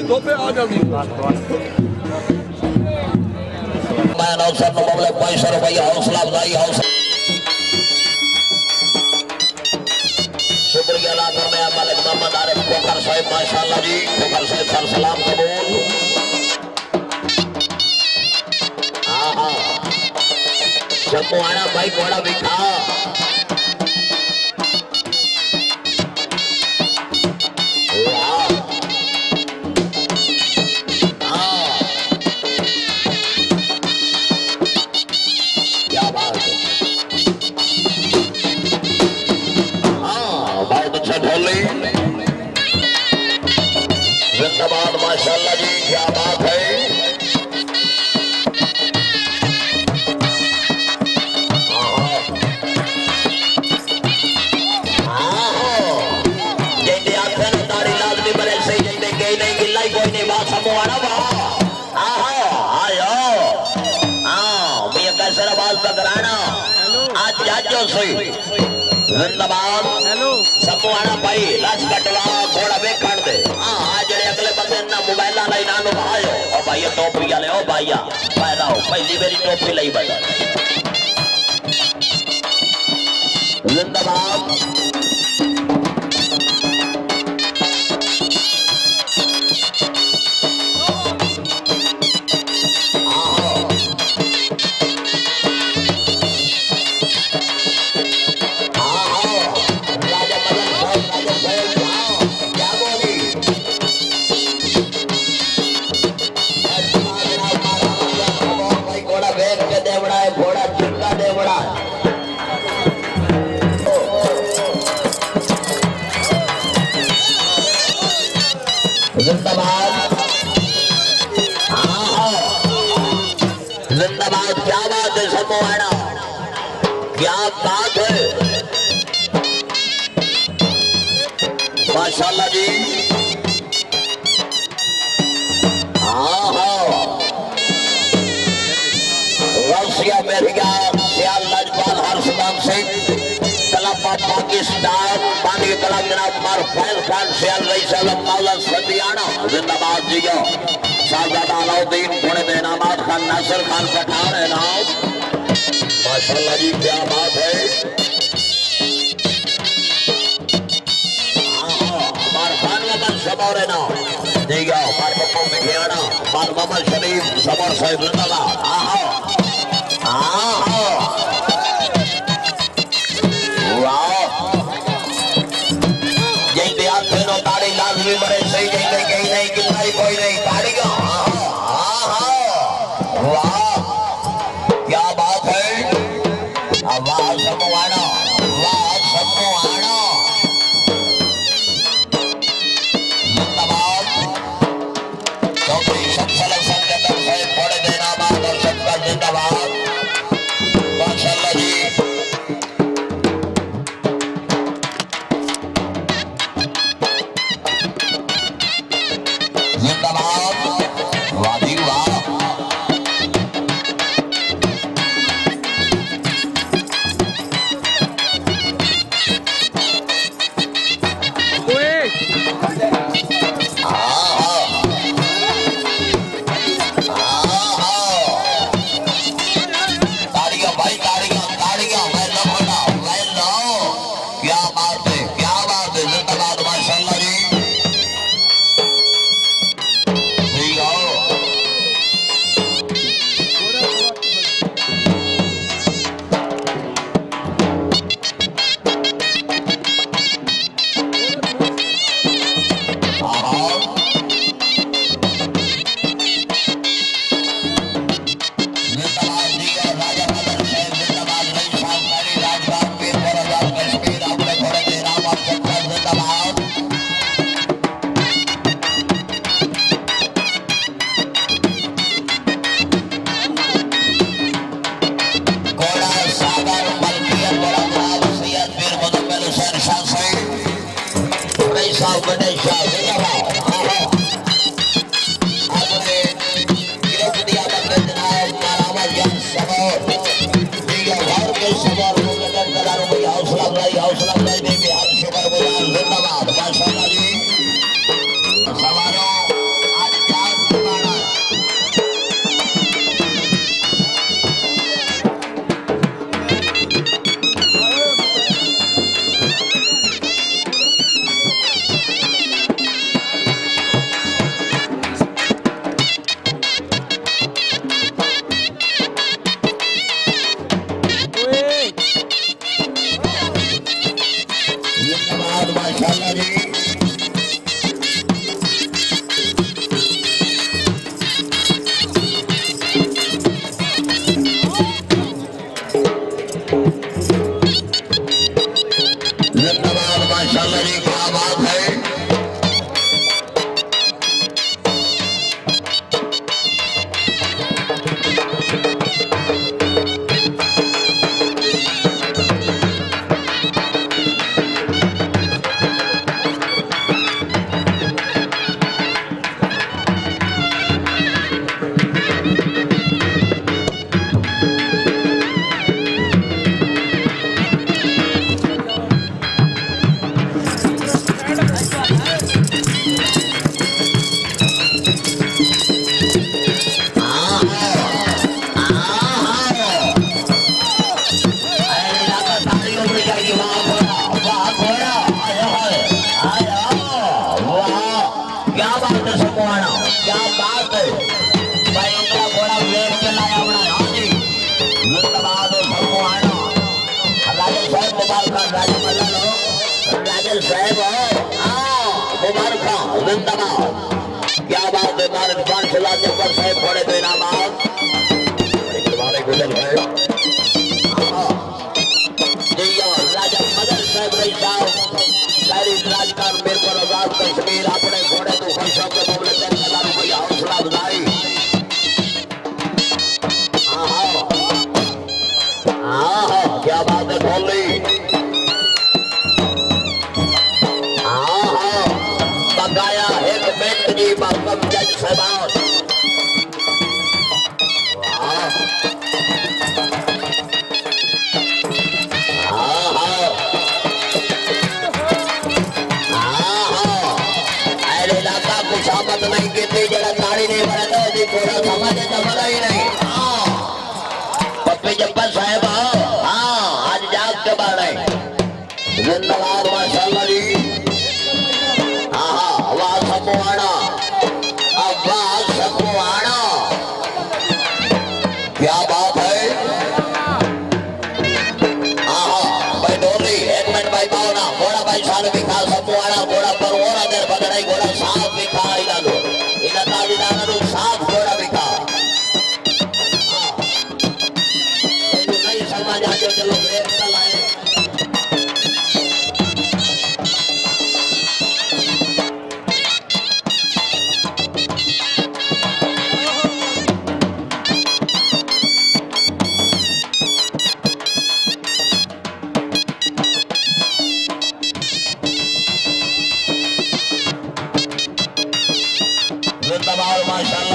धोपे आ जाती मैं अवसर मुकाबले 500 रुपया हौसला अफजाई हौसला शुक्रिया अदा करने मालिक मोहम्मद आरिफ खोखर साहब माशाअल्लाह जी खोखर साहब सर सलाम कबूल। हाँ जब आना भाई घोड़ा बिठा जिंदाबाद माशाअल्लाह जी क्या बात है। जैसे आते न तारी लाजमी बने से जैसे कहीं नहीं गिल्लाई कोई नहीं बात समूहाना वाह आयो मैं कैसे आवाज पकड़ाना आज जाजो सही जिंदाबाद समूहाना भाई लाश कटवा घोड़ा बेखड़ दे आज अगले बंदे ना मोबाइल नहीं नानो भायो ओ भाई टोपी ले ओ भैया फायदा हो पहली मेरी टोपी लई बजा जिंदाबाद जिंदाबाद क्या बात है समूहाना क्या बात है माशाअल्लाह जी। रसिया मेरिया सियाल लजपाल हर्षमान सिंह तलाबा पाकिस्तान पानी के तलाब जनाब मारफैल खान सियाल रईस आलम मौला सदियाना जिंदाबाद जियो साहबजादा अलाउद्दीन पुणे बेनामाद खान नासिर खान पठान है नाम माशाअल्लाह जी क्या बात है। मारफान वमन सबौर है नाम जियो मार पप्पू मिठियाना मार मोहम्मद शरीफ सबौर साहिब जिंदाबाद जैसे आते नो ताड़ी लाजमी बड़े सही जैसे कहीं नहीं गिल्लाई कोई नहीं ताड़ी का वाह क्या बात है वाह समूहाना जिंदाबाद चौधरी शमसल हसन के दर से थोड़े देना बाद और सबका जिंदाबाद माशाअल्लाह जी। जिंदाबाद वादी वाह क्या बात है समूहाना, क्या बात है भाई। उनका घोड़ा वेट के लाया अपना हाजी जिंदाबाद समूहाना। राजा साहब मुबारक खान, राजा मल्ला लो राजा साहब मुबारक खान जिंदाबाद। क्या बात है भारत 5 लाख जब्बर साहब घोड़े तो इनामात गुजर है। राजा मदन साहब रही साहब सारी राजकार मेरे पर आजाद कश्मीर अपने घोड़े तो खुशियों के मामले 10,000 रुपया हौसला अफजाई। क्या बात है ढोली। बकाया एक मिनट जी मरकम जज साहब सामत नहीं गिरती जरा गाड़ी नहीं बढ़ता जी थोड़ा समझ समझा ही नहीं। पप्पी जब्बर साहब आज जाग के बाढ़ जिंदाबाद माशाल्लाह जी। वाह समूहाना, वाह समूहाना, क्या बात है। भाई डोली एक मिनट भाई पाओना घोड़ा भाई साल दिखा समूहाना घोड़ा पर और देर बदलाई घोड़ा साफ दिखा इलालो इला ताली दाना साफ घोड़ा दिखा। नहीं समझ आ जो चलो ब्रेक चलाए। जिंदाबाद माशाल्लाह